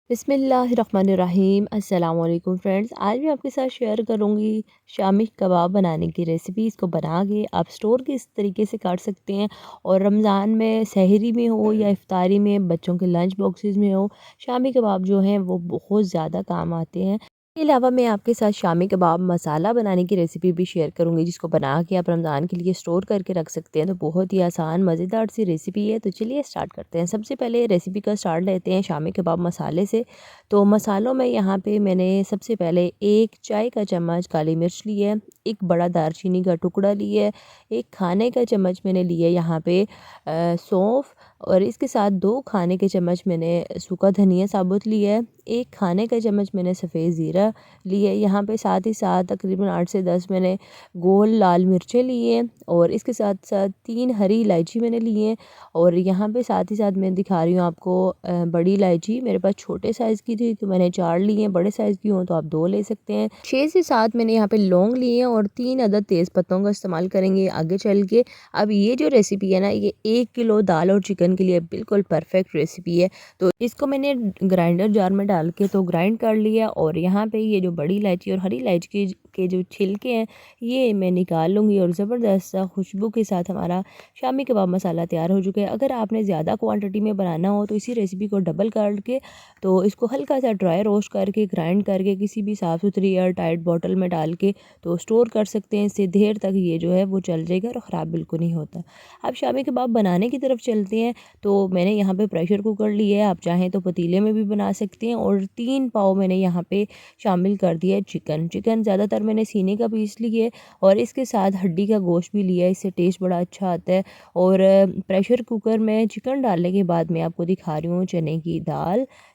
बिस्मिल्लाहिर्रहमानिर्रहीम अस्सलाम वालेकुम फ्रेंड्स। आज मैं आपके साथ शेयर करूंगी शामी कबाब बनाने की रेसिपी। इसको बना के आप स्टोर किस तरीके से कर सकते हैं और रमज़ान में सहरी में हो या इफ्तारी में बच्चों के लंच बॉक्सेस में हो, शामी कबाब जो हैं वो बहुत ज़्यादा काम आते हैं। इसके अलावा मैं आपके साथ शामी कबाब मसाला बनाने की रेसिपी भी शेयर करूंगी, जिसको बना के आप रमज़ान के लिए स्टोर करके रख सकते हैं। तो बहुत ही आसान मज़ेदार सी रेसिपी है। तो चलिए स्टार्ट करते हैं। सबसे पहले रेसिपी का स्टार्ट लेते हैं शामी कबाब मसाले से। तो मसालों में यहाँ पे मैंने सबसे पहले 1 चाय का चम्मच काली मिर्च ली है, एक बड़ा दालचीनी का टुकड़ा लिया है, 1 खाने का चम्मच मैंने लिया यहाँ पे सौंफ, और इसके साथ 2 खाने के चम्मच मैंने सूखा धनिया साबुत लिया है, 1 खाने का चम्मच मैंने सफ़ेद ज़ीरा लिया है यहाँ पे, साथ ही साथ तकरीबन 8 से 10 मैंने गोल लाल मिर्चें ली हैं, और इसके साथ साथ 3 हरी इलायची मैंने ली हैं। और यहाँ पे साथ ही साथ मैं दिखा रही हूँ आपको बड़ी इलायची। मेरे पास छोटे साइज़ की थी तो मैंने 4 ली हैं, बड़े साइज़ की हो तो आप 2 ले सकते हैं। 6 से 7 मैंने यहाँ पे लौंग लिए हैं और 3 अदद तेज़ पत्तों का इस्तेमाल करेंगे आगे चल के। अब ये जो रेसिपी है ना, ये 1 किलो दाल और चिकन के लिए बिल्कुल परफेक्ट रेसिपी है। तो इसको मैंने ग्राइंडर जार में डाल के तो ग्राइंड कर लिया, और यहाँ पे ये जो बड़ी इलायची और हरी इलायची के जो छिलके हैं ये मैं निकाल लूँगी, और ज़बरदस्त सा खुशबू के साथ हमारा शामी कबाब मसाला तैयार हो चुका है। अगर आपने ज़्यादा क्वांटिटी में बनाना हो तो इसी रेसिपी को डबल करके तो इसको हल्का सा ड्राई रोस्ट करके ग्राइंड करके किसी भी साफ़ सुथरी एयर टाइट बॉटल में डाल के तो स्टोर कर सकते हैं। इससे देर तक ये जो है वो चल जाएगा और ख़राब बिल्कुल नहीं होता। अब शामी कबाब बनाने की तरफ चलते हैं। तो मैंने यहाँ पे प्रेशर कुकर लिया है, आप चाहें तो पतीले में भी बना सकते हैं, और 3 पाव मैंने यहाँ पे शामिल कर दिया है चिकन ज़्यादातर मैंने सीने का पीस लिया है, और इसके साथ हड्डी का गोश्त भी लिया है, इससे टेस्ट बड़ा अच्छा आता है। और प्रेशर कुकर में चिकन डालने के बाद मैं आपको दिखा रही हूँ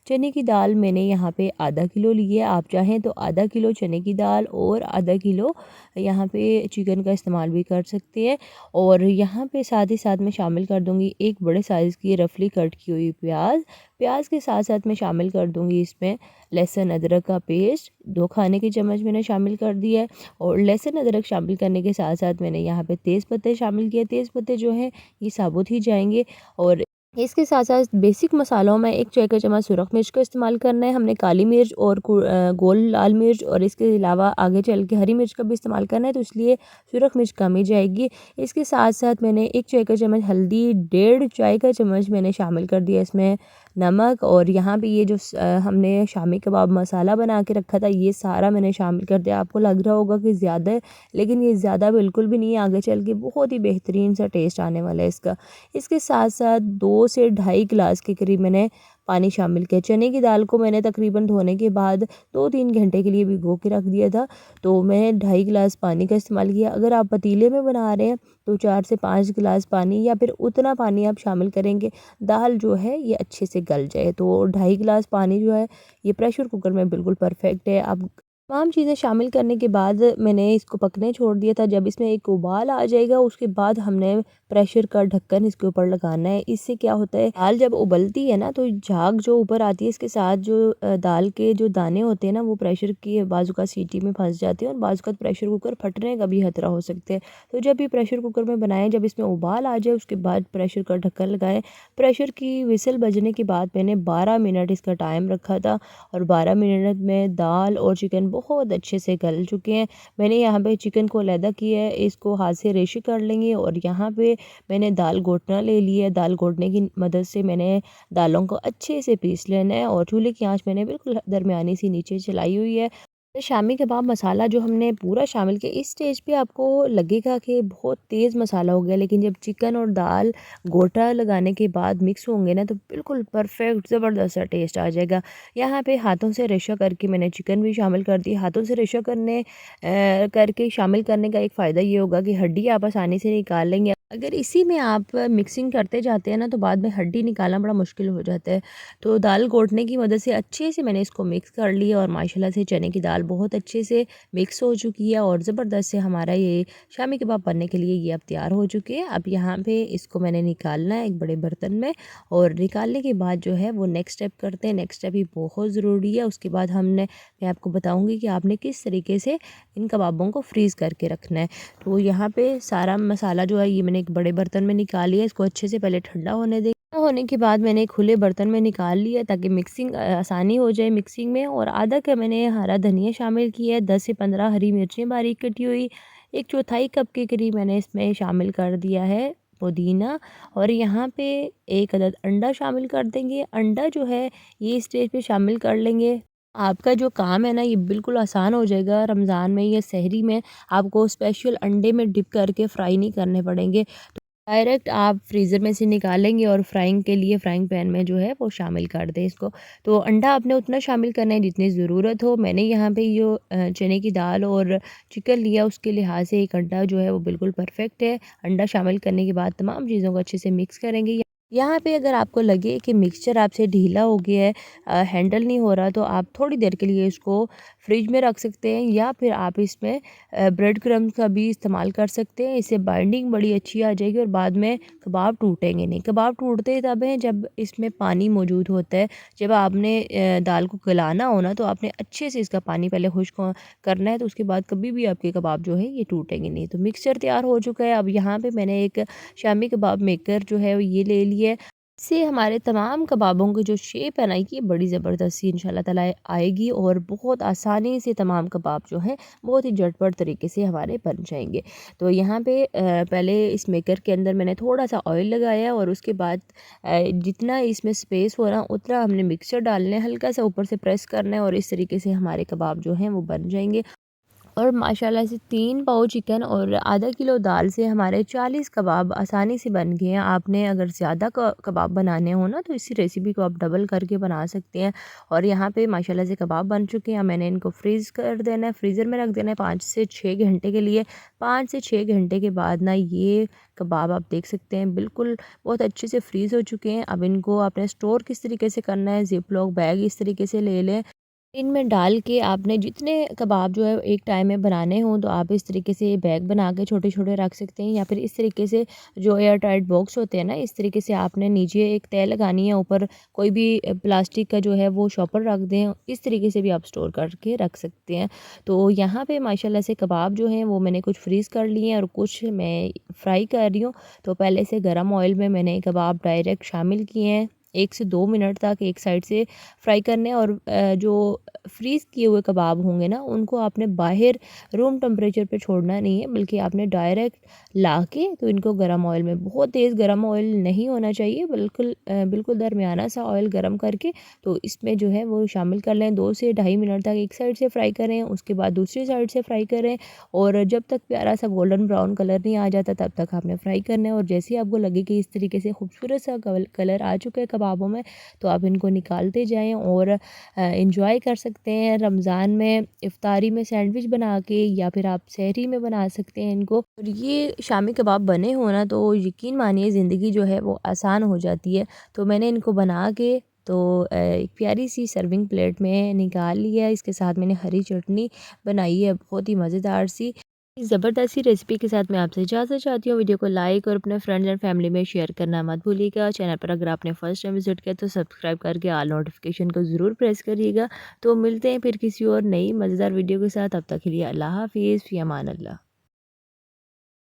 चने की दाल मैंने यहाँ पे आधा किलो ली है। आप चाहें तो आधा किलो चने की दाल और आधा किलो यहाँ पे चिकन का इस्तेमाल भी कर सकते हैं। और यहाँ पे साथ ही साथ मैं शामिल कर दूँगी एक बड़े साइज़ की रफली कट की हुई प्याज के साथ साथ मैं शामिल कर दूँगी इसमें लहसुन अदरक का पेस्ट 2 खाने के चम्मच मैंने शामिल कर दिया है। और लहसुन अदरक शामिल करने के साथ साथ मैंने यहाँ पे तेज़ पत्ते शामिल किए। तेज़ पत्ते जो हैं ये साबुत ही जाएंगे। और इसके साथ साथ बेसिक मसालों में 1 चाय का चम्मच सुरख मिर्च का इस्तेमाल करना है। हमने काली मिर्च और गोल लाल मिर्च और इसके अलावा आगे चल के हरी मिर्च का भी इस्तेमाल करना है, तो इसलिए सुरख मिर्च कम ही जाएगी। इसके साथ साथ मैंने 1 चाय का चम्मच हल्दी, 1.5 चाय का चम्मच मैंने शामिल कर दिया इसमें नमक, और यहाँ पे ये जो हमने शामी कबाब मसाला बना के रखा था ये सारा मैंने शामिल कर दिया। आपको लग रहा होगा कि ज़्यादा है, लेकिन ये ज़्यादा बिल्कुल भी नहीं है। आगे चल के बहुत ही बेहतरीन सा टेस्ट आने वाला है इसका। इसके साथ साथ 2 से ढाई गिलास के करीब मैंने पानी शामिल किया। चने की दाल को मैंने तकरीबन धोने के बाद 2-3 घंटे के लिए भिगो के रख दिया था, तो मैं 2.5 गिलास पानी का इस्तेमाल किया। अगर आप पतीले में बना रहे हैं तो 4 से 5 गिलास पानी या फिर उतना पानी आप शामिल करेंगे दाल जो है ये अच्छे से गल जाए। तो 2.5 गिलास पानी जो है ये प्रेशर कुकर में बिल्कुल परफेक्ट है। अब तमाम चीज़ें शामिल करने के बाद मैंने इसको पकने छोड़ दिया था। जब इसमें एक उबाल आ जाएगा उसके बाद हमने प्रेशर का ढक्कन इसके ऊपर लगाना है। इससे क्या होता है, दाल जब उबलती है ना तो झाग जो ऊपर आती है इसके साथ जो दाल के जो दाने होते हैं ना वो प्रेशर की बाजुका सीटी में फंस जाते हैं, और बाजुका प्रेशर कुकर फटने का भी खतरा हो सकता है। तो जब भी प्रेशर कुकर में बनाएं, जब इसमें उबाल आ जाए उसके बाद प्रेशर का ढक्कन लगाएं। प्रेशर की विसल बजने के बाद मैंने 12 मिनट इसका टाइम रखा था, और 12 मिनट में दाल और चिकन बहुत अच्छे से गल चुके हैं। मैंने यहाँ पे चिकन को अलहदा किया है, इसको हाथ से रेशे कर लेंगे। और यहाँ पे मैंने दाल घोटना ले लिया है। दाल घोटने की मदद से मैंने दालों को अच्छे से पीस लेना है, और चूल्हे की आंच मैंने बिल्कुल दरमियानी सी नीचे चलाई हुई है। शामी कबाब मसाला जो हमने पूरा शामिल किया, इस स्टेज पे आपको लगेगा कि बहुत तेज़ मसाला हो गया, लेकिन जब चिकन और दाल गोटा लगाने के बाद मिक्स होंगे ना तो बिल्कुल परफेक्ट ज़बरदस्त सा टेस्ट आ जाएगा। यहाँ पे हाथों से रेशा करके मैंने चिकन भी शामिल कर दी। हाथों से रेशा करके शामिल करने का एक फ़ायदा ये होगा कि हड्डी आप आसानी से निकाल लेंगे। अगर इसी में आप मिक्सिंग करते जाते हैं ना तो बाद में हड्डी निकालना बड़ा मुश्किल हो जाता है। तो दाल घोटने की मदद से अच्छे से मैंने इसको मिक्स कर लिया, और माशाल्लाह से चने की दाल बहुत अच्छे से मिक्स हो चुकी है, और ज़बरदस्त से हमारा ये शामी कबाब बनने के लिए ये अब तैयार हो चुके हैं। अब यहाँ पे इसको मैंने निकालना है एक बड़े बर्तन में, और निकालने के बाद जो है वो नेक्स्ट स्टेप करते हैं। नेक्स्ट स्टेप ही बहुत ज़रूरी है। उसके बाद मैं आपको बताऊँगी कि आपने किस तरीके से इन कबाबों को फ्रीज़ करके रखना है। तो यहाँ पे सारा मसाला जो है ये मैंने एक बड़े बर्तन में निकाल लिया। इसको अच्छे से पहले ठंडा होने दें। होने के बाद मैंने एक खुले बर्तन में निकाल लिया ताकि मिक्सिंग आसानी हो जाए मिक्सिंग में। और आधा कप मैंने हरा धनिया शामिल किया है, 10 से 15 हरी मिर्चें बारीक कटी हुई, एक चौथाई कप के करीब मैंने इसमें शामिल कर दिया है पुदीना। और यहाँ पे एक अदद अंडा शामिल कर देंगे। अंडा जो है ये स्टेज पे शामिल कर लेंगे। आपका जो काम है ना ये बिल्कुल आसान हो जाएगा। रमज़ान में या सहरी में आपको स्पेशल अंडे में डिप करके फ्राई नहीं करने पड़ेंगे। डायरेक्ट आप फ्रीज़र में से निकालेंगे और फ्राइंग के लिए फ्राइंग पैन में जो है वो शामिल कर दें इसको। तो अंडा आपने उतना शामिल करना है जितनी ज़रूरत हो। मैंने यहाँ पे जो चने की दाल और चिकन लिया उसके लिहाज से एक अंडा जो है वो बिल्कुल परफेक्ट है। अंडा शामिल करने के बाद तमाम चीज़ों को अच्छे से मिक्स करेंगे। यहाँ पे अगर आपको लगे कि मिक्सचर आपसे ढीला हो गया है, हैंडल नहीं हो रहा, तो आप थोड़ी देर के लिए इसको फ्रिज में रख सकते हैं या फिर आप इसमें ब्रेड क्रम्ब का भी इस्तेमाल कर सकते हैं। इससे बाइंडिंग बड़ी अच्छी आ जाएगी और बाद में कबाब टूटेंगे नहीं। कबाब टूटते तब हैं जब इसमें पानी मौजूद होता है। जब आपने दाल को गलाना हो ना तो आपने अच्छे से इसका पानी पहले खुश्क करना है, तो उसके बाद कभी भी आपके कबाब जो है ये टूटेंगे नहीं। तो मिक्सचर तैयार हो चुका है। अब यहाँ पे मैंने एक शामी कबाब मेकर जो है वो ये ले लिया है। इससे हमारे तमाम कबाबों की जो शेप है ना ये बड़ी ज़बरदस्त सी इंशाल्लाह ताला आएगी और बहुत आसानी से तमाम कबाब जो हैं बहुत ही झटपट तरीके से हमारे बन जाएंगे। तो यहाँ पे पहले इस मेकर के अंदर मैंने थोड़ा सा ऑयल लगाया और उसके बाद जितना इसमें स्पेस हो ना उतना हमने मिक्सचर डालना है, हल्का सा ऊपर से प्रेस करना है और इस तरीके से हमारे कबाब जो हैं वो बन जाएंगे। और माशाल्लाह से 3 पाव चिकन और आधा किलो दाल से हमारे 40 कबाब आसानी से बन गए हैं। आपने अगर ज़्यादा कबाब बनाने हो ना तो इसी रेसिपी को आप डबल करके बना सकते हैं। और यहाँ पे माशाल्लाह से कबाब बन चुके हैं। मैंने इनको फ्रीज़ कर देना है, फ्रीज़र में रख देना है 5 से 6 घंटे के लिए। 5 से 6 घंटे के बाद ना ये कबाब आप देख सकते हैं बिल्कुल बहुत अच्छे से फ्रीज़ हो चुके हैं। अब इनको आपने स्टोर किस तरीके से करना है, ज़िप लॉक बैग इस तरीके से ले लें। इनमें डाल के आपने जितने कबाब जो है एक टाइम में बनाने हों तो आप इस तरीके से बैग बना के छोटे-छोटे रख सकते हैं या फिर इस तरीके से जो एयर टाइट बॉक्स होते हैं ना इस तरीके से आपने नीचे एक तह लगानी है, ऊपर कोई भी प्लास्टिक का जो है वो शॉपर रख दें। इस तरीके से भी आप स्टोर करके रख सकते हैं। तो यहाँ पे माशाल्लाह से कबाब जो हैं वो मैंने कुछ फ्रीज़ कर लिए हैं और कुछ मैं फ्राई कर रही हूँ। तो पहले से गरम ऑयल में मैंने कबाब डायरेक्ट शामिल किए हैं। 1 से 2 मिनट तक एक साइड से फ्राई करने हैं और जो फ्रीज़ किए हुए कबाब होंगे ना उनको आपने बाहर रूम टेम्परेचर पे छोड़ना नहीं है, बल्कि आपने डायरेक्ट ला के तो इनको गरम ऑयल में, बहुत तेज़ गरम ऑयल नहीं होना चाहिए, बिल्कुल दरमियाना सा ऑयल गरम करके तो इसमें जो है वो शामिल कर लें। 2 से ढाई मिनट तक एक साइड से फ्राई करें, उसके बाद दूसरी साइड से फ्राई करें और जब तक प्यारा सा गोल्डन ब्राउन कलर नहीं आ जाता तब तक आपने फ्राई करना है। और जैसे ही आपको लगे कि इस तरीके से खूबसूरत सा कलर आ चुका है कबाबों में तो आप इनको निकालते जाएँ और एंजॉय कर सकते हैं। रमज़ान में इफ्तारी में सैंडविच बना के या फिर आप सहरी में बना सकते हैं इनको। और ये शामी कबाब बने हो ना तो यकीन मानिए ज़िंदगी जो है वो आसान हो जाती है। तो मैंने इनको बना के तो एक प्यारी सी सर्विंग प्लेट में निकाल लिया है। इसके साथ मैंने हरी चटनी बनाई है बहुत ही मज़ेदार सी। इस ज़बरदस्त सी रेसिपी के साथ मैं आपसे इजाज़त चाहती हूँ। वीडियो को लाइक और अपने फ्रेंड्स एंड फैमिली में शेयर करना मत भूलिएगा। चैनल पर अगर आपने फर्स्ट टाइम विजिट किया तो सब्सक्राइब करके ऑल नोटिफिकेशन को ज़रूर प्रेस करिएगा। तो मिलते हैं फिर किसी और नई मज़ेदार वीडियो के साथ। तब तक के लिए अल्लाह हाफ़िज़, फ़ी अमान अल्लाह।